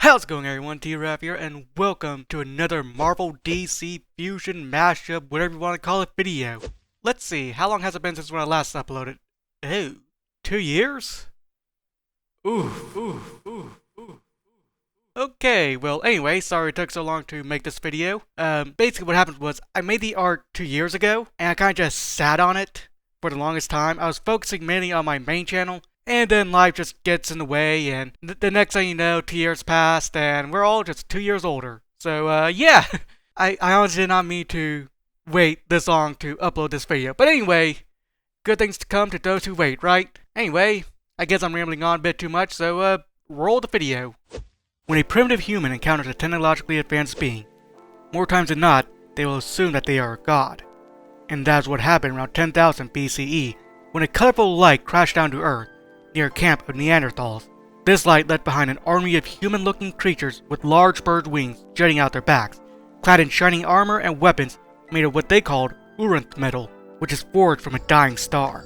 How's it going, everyone? T-Rav here, and welcome to another Marvel DC Fusion mashup, whatever you want to call it, video. Let's see, how long has it been since when I last uploaded? Oh, 2 years? Ooh. Okay, well, anyway, sorry it took so long to make this video. Basically what happened was, I made the art 2 years ago, and I kinda just sat on it for the longest time. I was focusing mainly on my main channel, and then life just gets in the way, and the next thing you know, 2 years passed, and we're all just 2 years older. So, yeah, I honestly did not mean to wait this long to upload this video. But anyway, good things to come to those who wait, right? Anyway, I guess I'm rambling on a bit too much, so, roll the video. When a primitive human encounters a technologically advanced being, more times than not, they will assume that they are a god. And that is what happened around 10,000 BCE, when a colorful light crashed down to Earth, near a camp of Neanderthals. This light left behind an army of human-looking creatures with large bird wings jutting out their backs, clad in shining armor and weapons made of what they called Uranth metal, which is forged from a dying star.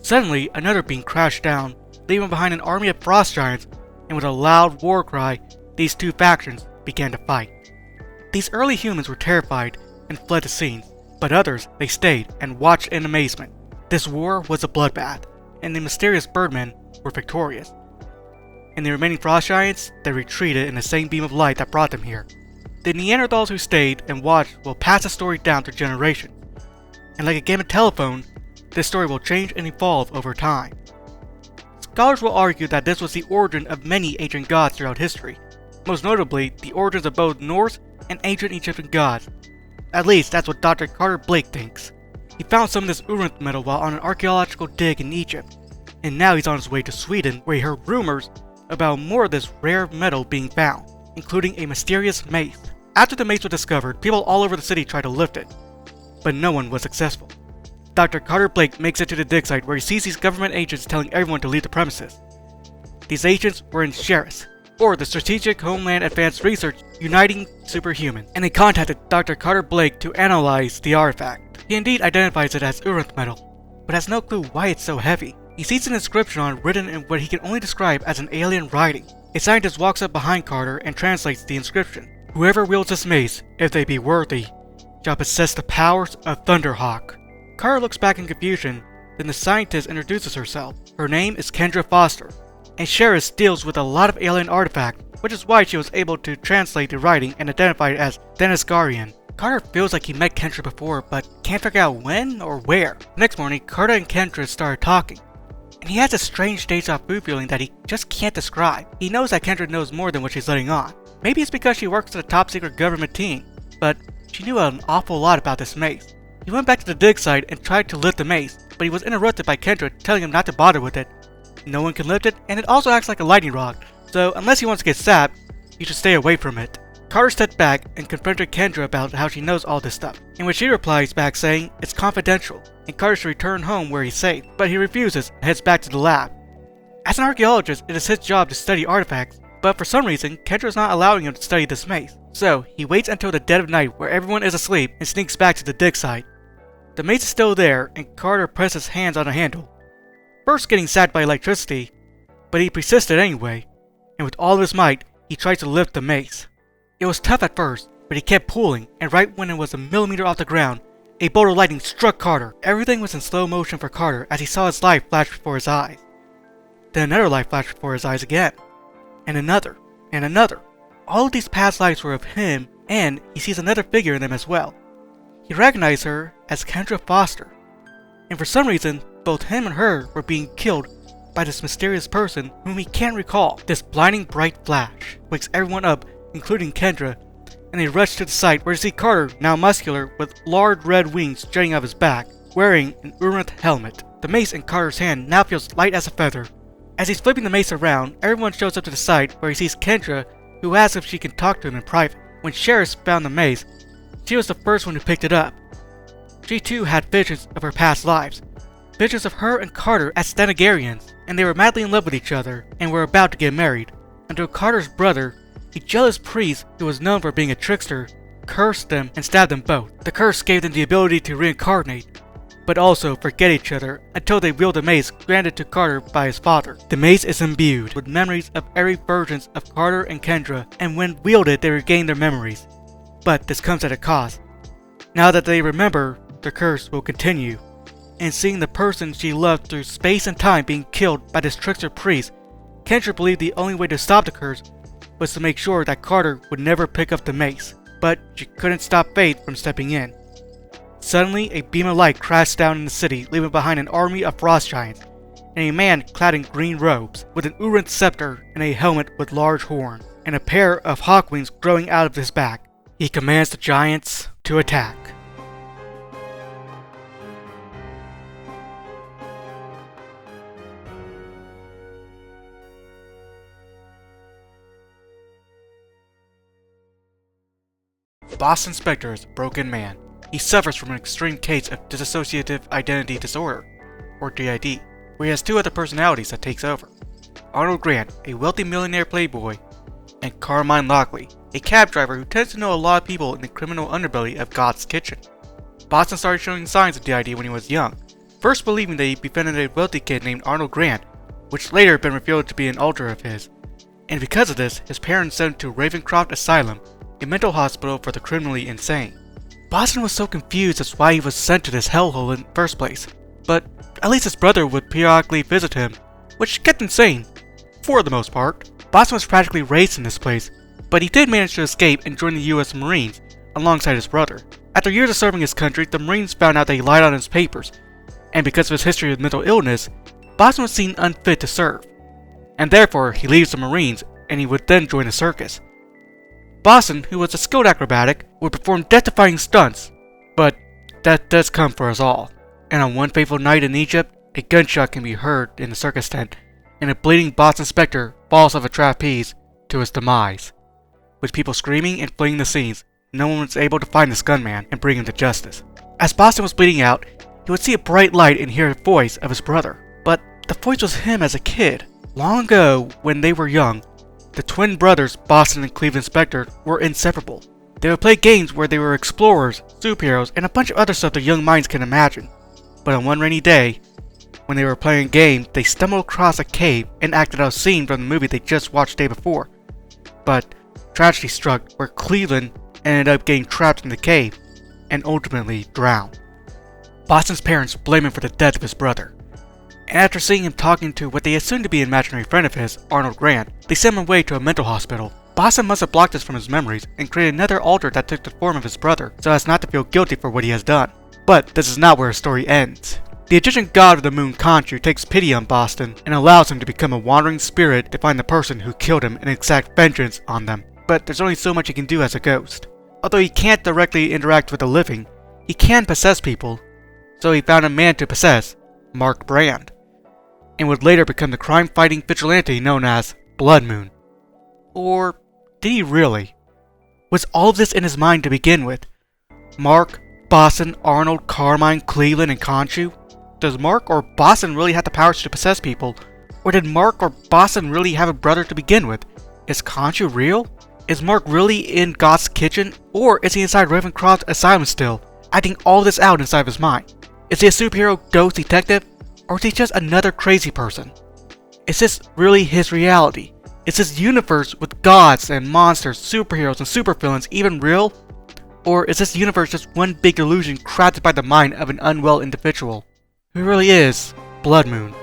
Suddenly, another being crashed down, leaving behind an army of frost giants, and with a loud war cry, these two factions began to fight. These early humans were terrified and fled the scenes, but others, they stayed and watched in amazement. This war was a bloodbath, and the mysterious birdmen were victorious. And the remaining frost giants, they retreated in the same beam of light that brought them here. The Neanderthals who stayed and watched will pass the story down through generations. And like a game of telephone, this story will change and evolve over time. Scholars will argue that this was the origin of many ancient gods throughout history, most notably the origins of both Norse and ancient Egyptian gods. At least that's what Dr. Carter Blake thinks. He found some of this Uranth metal while on an archaeological dig in Egypt, and now he's on his way to Sweden where he heard rumors about more of this rare metal being found, including a mysterious mace. After the mace was discovered, people all over the city tried to lift it, but no one was successful. Dr. Carter Blake makes it to the dig site where he sees these government agents telling everyone to leave the premises. These agents were in Sheriff, or the Strategic Homeland Advanced Research Uniting Superhuman, and they contacted Dr. Carter Blake to analyze the artifact. He indeed identifies it as Uranth metal, but has no clue why it's so heavy. He sees an inscription on it written in what he can only describe as an alien writing. A scientist walks up behind Carter and translates the inscription. Whoever wields this mace, if they be worthy, shall possess the powers of Thunderhawk. Carter looks back in confusion, then the scientist introduces herself. Her name is Kendra Foster, and Sheriff deals with a lot of alien artifacts, which is why she was able to translate the writing and identify it as Denisgarian. Carter feels like he met Kendra before, but can't figure out when or where. The next morning, Carter and Kendra start talking, and he has a strange deja vu feeling that he just can't describe. He knows that Kendra knows more than what she's letting on. Maybe it's because she works at a top secret government team, but she knew an awful lot about this mace. He went back to the dig site and tried to lift the mace, but he was interrupted by Kendra telling him not to bother with it. No one can lift it, and it also acts like a lightning rod, so unless he wants to get stabbed, you should stay away from it. Carter stepped back and confronted Kendra about how she knows all this stuff, in which she replies back saying it's confidential, and Carter should return home where he's safe, but he refuses and heads back to the lab. As an archaeologist, it is his job to study artifacts, but for some reason, Kendra is not allowing him to study this mace. So, he waits until the dead of night where everyone is asleep and sneaks back to the dig site. The mace is still there, and Carter presses hands on the handle, first getting zapped by electricity, but he persisted anyway, and with all of his might, he tried to lift the mace. It was tough at first, but he kept pulling, and right when it was a millimeter off the ground, a bolt of lightning struck Carter. Everything was in slow motion for Carter as he saw his life flash before his eyes. Then another life flashed before his eyes again, and another, and another. All of these past lives were of him, and he sees another figure in them as well. He recognized her as Kendra Foster, and for some reason, both him and her were being killed by this mysterious person whom he can't recall. This blinding bright flash wakes everyone up, including Kendra, and they rush to the site where they see Carter, now muscular, with large red wings jutting out of his back, wearing an Uranth helmet. The mace in Carter's hand now feels light as a feather. As he's flipping the mace around, everyone shows up to the site where he sees Kendra, who asks if she can talk to him in private. When Sheriff found the mace, she was the first one who picked it up. She too had visions of her past lives, visions of her and Carter as Stenagarians, and they were madly in love with each other and were about to get married, until Carter's brother, a jealous priest who was known for being a trickster, cursed them and stabbed them both. The curse gave them the ability to reincarnate, but also forget each other until they wield a mace granted to Carter by his father. The mace is imbued with memories of every versions of Carter and Kendra, and when wielded they regain their memories. But this comes at a cost. Now that they remember, the curse will continue, and seeing the person she loved through space and time being killed by this trickster priest, Kendra believed the only way to stop the curse was to make sure that Carter would never pick up the mace, but she couldn't stop fate from stepping in. Suddenly, a beam of light crashed down in the city, leaving behind an army of frost giants, and a man clad in green robes, with an Uran scepter and a helmet with large horns, and a pair of hawk wings growing out of his back. He commands the giants to attack. Boss Inspector is a broken man. He suffers from an extreme case of dissociative identity disorder, or DID, where he has two other personalities that takes over. Arnold Grant, a wealthy millionaire playboy, and Carmine Lockley, a cab driver who tends to know a lot of people in the criminal underbelly of God's Kitchen. Boston started showing signs of DID when he was young, first believing that he befriended a wealthy kid named Arnold Grant, which later had been revealed to be an alter of his. And because of this, his parents sent him to Ravencroft Asylum, a mental hospital for the criminally insane. Boston was so confused as to why he was sent to this hellhole in the first place, but at least his brother would periodically visit him, which kept him sane, for the most part. Boston was practically raised in this place, but he did manage to escape and join the US Marines alongside his brother. After years of serving his country, the Marines found out that he lied on his papers, and because of his history of mental illness, Boston was seen unfit to serve, and therefore he leaves the Marines and he would then join the circus. Boston, who was a skilled acrobatic, would perform death-defying stunts, but death does come for us all. And on one fateful night in Egypt, a gunshot can be heard in the circus tent, and a bleeding Boss Inspector falls off a trapeze to his demise. With people screaming and fleeing the scenes, no one was able to find this gunman and bring him to justice. As Boston was bleeding out, he would see a bright light and hear the voice of his brother. But the voice was him as a kid. Long ago, when they were young, the twin brothers, Boston and Cleveland Spectre, were inseparable. They would play games where they were explorers, superheroes, and a bunch of other stuff that young minds can imagine. But on one rainy day, when they were playing a game, they stumbled across a cave and acted out a scene from the movie they just watched the day before. But tragedy struck where Cleveland ended up getting trapped in the cave and ultimately drowned. Boston's parents blame him for the death of his brother. And after seeing him talking to what they assumed to be an imaginary friend of his, Arnold Grant, they sent him away to a mental hospital. Boston must have blocked this from his memories and created another alter that took the form of his brother so as not to feel guilty for what he has done. But this is not where his story ends. The Egyptian god of the moon Khonshu takes pity on Boston and allows him to become a wandering spirit to find the person who killed him and exact vengeance on them. But there's only so much he can do as a ghost. Although he can't directly interact with the living, he can possess people. So he found a man to possess, Mark Brand, and would later become the crime-fighting vigilante known as Blood Moon. Or did he really? Was all of this in his mind to begin with? Mark, Boston, Arnold, Carmine, Cleveland, and Khonshu? Does Mark or Boston really have the powers to possess people? Or did Mark or Boston really have a brother to begin with? Is Khonshu real? Is Mark really in God's Kitchen? Or is he inside Ravencroft Asylum still, acting all this out inside of his mind? Is he a superhero ghost detective? Or is he just another crazy person? Is this really his reality? Is this universe with gods and monsters, superheroes and supervillains even real? Or is this universe just one big delusion crafted by the mind of an unwell individual? Who really is Blood Moon?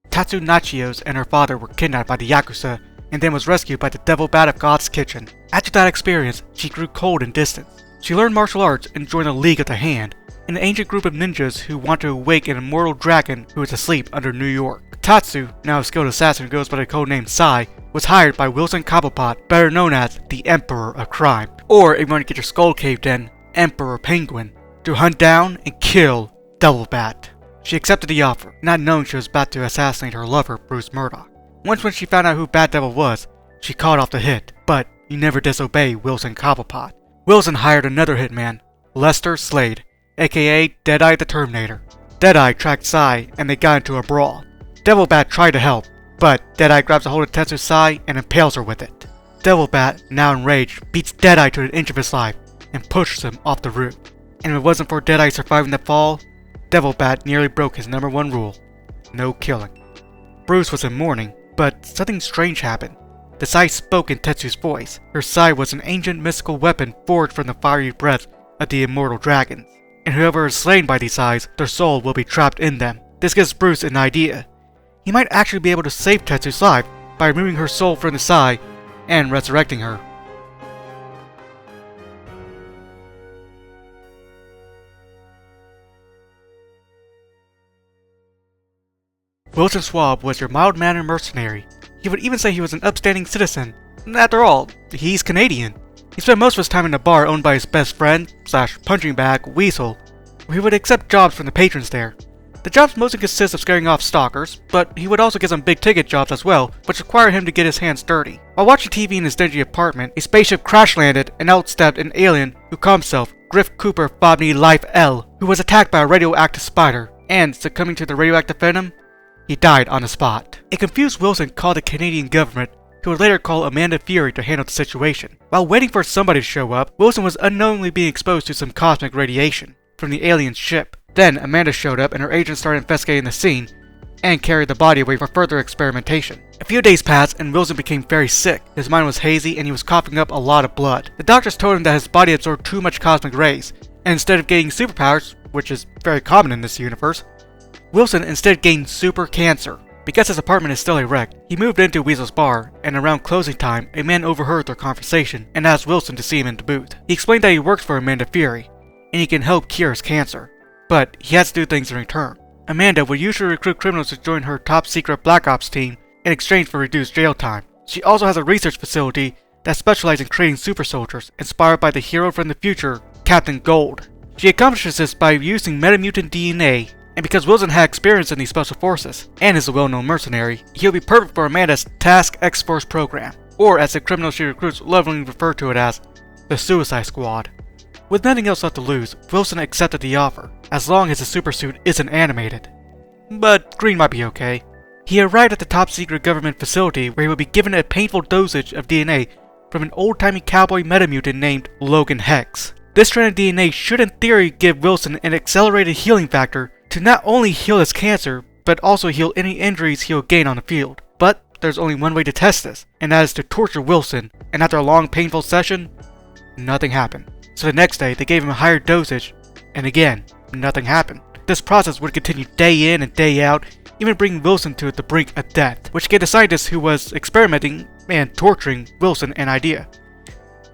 Tatsu Nachios and her father were kidnapped by the Yakuza and then was rescued by the Devil Bat of God's Kitchen. After that experience, she grew cold and distant. She learned martial arts and joined the League of the Hand, an ancient group of ninjas who want to awake an immortal dragon who is asleep under New York. Tatsu, now a skilled assassin who goes by the codename Sai, was hired by Wilson Cobblepot, better known as the Emperor of Crime, or if you want to get your skull caved in, Emperor Penguin, to hunt down and kill Devil Bat. She accepted the offer, not knowing she was about to assassinate her lover, Bruce Murdoch. Once when she found out who Bat Devil was, she called off the hit, but you never disobey Wilson Cobblepot. Wilson hired another hitman, Lester Slade, aka Deadeye the Terminator. Deadeye tracked Sai and they got into a brawl. Devil Bat tried to help, but Deadeye grabs a hold of Tetsu's sai and impales her with it. Devil Bat, now enraged, beats Deadeye to an inch of his life and pushes him off the roof. And if it wasn't for Deadeye surviving the fall, Devil Bat nearly broke his #1 rule: no killing. Bruce was in mourning, but something strange happened. The sai spoke in Tetsu's voice. Her sai was an ancient mystical weapon forged from the fiery breath of the immortal dragons. And whoever is slain by these sais, their soul will be trapped in them. This gives Bruce an idea. He might actually be able to save Tetsu's life by removing her soul from the sai and resurrecting her. Wilson Schwab was your mild-mannered mercenary. He would even say he was an upstanding citizen. After all, he's Canadian. He spent most of his time in a bar owned by his best friend, / punching bag, Weasel, where he would accept jobs from the patrons there. The jobs mostly consist of scaring off stalkers, but he would also get some big-ticket jobs as well, which require him to get his hands dirty. While watching TV in his dingy apartment, a spaceship crash-landed and outstepped an alien who called himself Griff Cooper Bobney Life L, who was attacked by a radioactive spider, and succumbing to the radioactive venom, he died on the spot. A confused Wilson called the Canadian government, who would later call Amanda Fury to handle the situation. While waiting for somebody to show up, Wilson was unknowingly being exposed to some cosmic radiation from the alien ship. Then Amanda showed up and her agents started investigating the scene and carried the body away for further experimentation. A few days passed and Wilson became very sick. His mind was hazy and he was coughing up a lot of blood. The doctors told him that his body absorbed too much cosmic rays, and instead of gaining superpowers, which is very common in this universe, Wilson instead gained super cancer. Because his apartment is still a wreck, he moved into Weasel's bar, and around closing time, a man overheard their conversation and asked Wilson to see him in the booth. He explained that he works for Amanda Fury, and he can help cure his cancer, but he has to do things in return. Amanda would usually recruit criminals to join her top-secret Black Ops team in exchange for reduced jail time. She also has a research facility that specializes in creating super soldiers, inspired by the hero from the future, Captain Gold. She accomplishes this by using metamutant DNA, and because Wilson had experience in these special forces, and is a well-known mercenary, he'll be perfect for Amanda's Task X-Force program, or as the criminals she recruits lovingly refer to it as, the Suicide Squad. With nothing else left to lose, Wilson accepted the offer, as long as his supersuit isn't animated. But green might be okay. He arrived at the top-secret government facility where he would be given a painful dosage of DNA from an old-timey cowboy metamutant named Logan Hex. This strand of DNA should in theory give Wilson an accelerated healing factor to not only heal his cancer, but also heal any injuries he'll gain on the field. But there's only one way to test this, and that is to torture Wilson, and after a long painful session, nothing happened. So the next day, they gave him a higher dosage, and again, nothing happened. This process would continue day in and day out, even bringing Wilson to the brink of death, which gave the scientist who was experimenting and torturing Wilson an idea.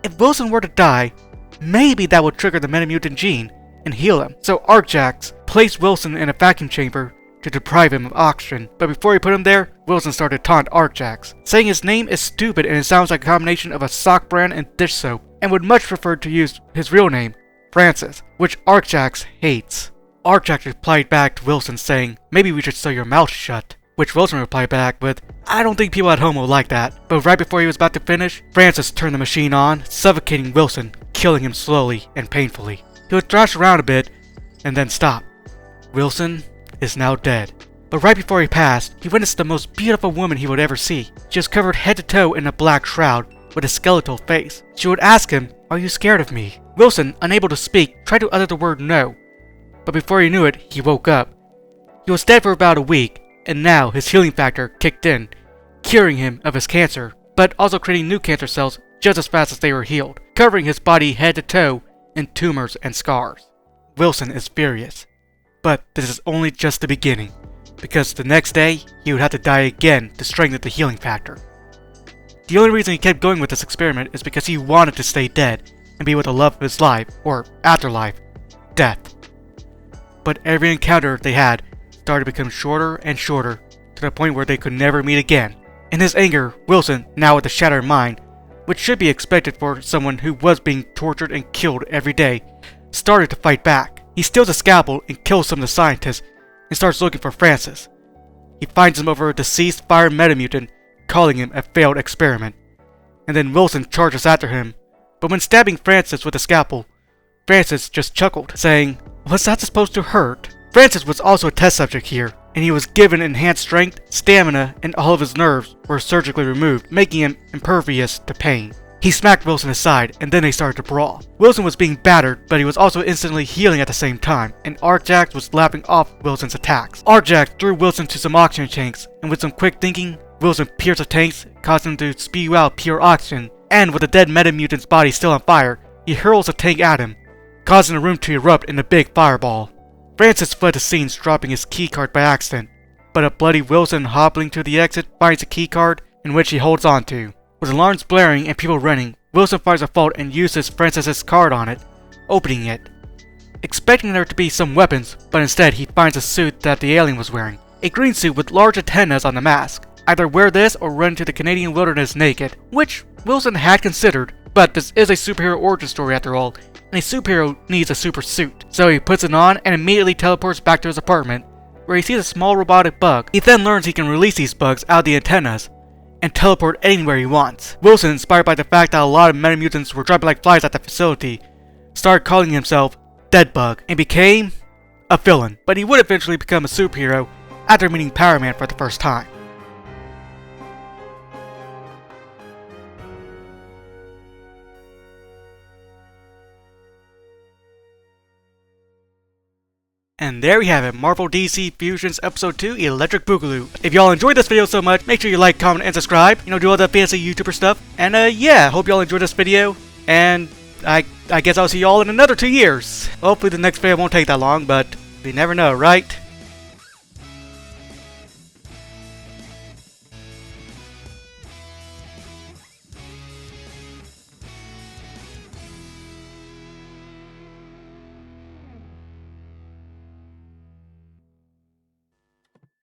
If Wilson were to die, maybe that would trigger the metamutant gene and heal him. So Arcjax placed Wilson in a vacuum chamber to deprive him of oxygen, but before he put him there, Wilson started to taunt Arcjax, saying his name is stupid and it sounds like a combination of a sock brand and dish soap, and would much prefer to use his real name, Francis, which Arcjax hates. Arcjax replied back to Wilson saying, "Maybe we should sew your mouth shut," which Wilson replied back with, "I don't think people at home will like that." But right before he was about to finish, Francis turned the machine on, suffocating Wilson, killing him slowly and painfully. He would thrash around a bit, and then stop. Wilson is now dead. But right before he passed, he witnessed the most beautiful woman he would ever see. She was covered head to toe in a black shroud, with a skeletal face. She would ask him, "Are you scared of me?" Wilson, unable to speak, tried to utter the word no. But before he knew it, he woke up. He was dead for about a week, and now his healing factor kicked in, curing him of his cancer, but also creating new cancer cells just as fast as they were healed, covering his body head to toe in tumors and scars. Wilson is furious. But this is only just the beginning, because the next day, he would have to die again to strengthen the healing factor. The only reason he kept going with this experiment is because he wanted to stay dead and be with the love of his life, or afterlife, death. But every encounter they had started to become shorter and shorter, to the point where they could never meet again. In his anger, Wilson, now with a shattered mind, which should be expected for someone who was being tortured and killed every day, started to fight back. He steals a scalpel and kills some of the scientists, and starts looking for Francis. He finds him over a deceased fire metamutant, calling him a failed experiment. And then Wilson charges after him, but when stabbing Francis with a scalpel, Francis just chuckled, saying, "Was that supposed to hurt?" Francis was also a test subject here, and he was given enhanced strength, stamina, and all of his nerves were surgically removed, making him impervious to pain. He smacked Wilson aside, and then they started to brawl. Wilson was being battered, but he was also instantly healing at the same time, and Arjax was lapping off Wilson's attacks. Arjax threw Wilson to some oxygen tanks, and with some quick thinking, Wilson pierced the tanks, causing him to spew out pure oxygen, and with the dead Metamutant's body still on fire, he hurls a tank at him, causing the room to erupt in a big fireball. Francis fled the scenes, dropping his keycard by accident, but a bloody Wilson hobbling to the exit finds a keycard in which he holds on to. With alarms blaring and people running, Wilson finds a vault and uses Francis's card on it, opening it, expecting there to be some weapons, but instead he finds a suit that the alien was wearing, a green suit with large antennas on the mask. Either wear this or run into the Canadian wilderness naked, which Wilson had considered, but this is a superhero origin story after all, and a superhero needs a super suit. So he puts it on and immediately teleports back to his apartment, where he sees a small robotic bug. He then learns he can release these bugs out of the antennas, and teleport anywhere he wants. Wilson, inspired by the fact that a lot of Metamutants were dropping like flies at the facility, started calling himself Deadbug, and became a villain. But he would eventually become a superhero after meeting Power Man for the first time. And there we have it, Marvel DC Fusions Episode 2, Electric Boogaloo. If y'all enjoyed this video so much, make sure you like, comment, and subscribe. Do all that fancy YouTuber stuff. And yeah, hope y'all enjoyed this video. And I guess I'll see y'all in another 2 years. Hopefully the next video won't take that long, but you never know, right?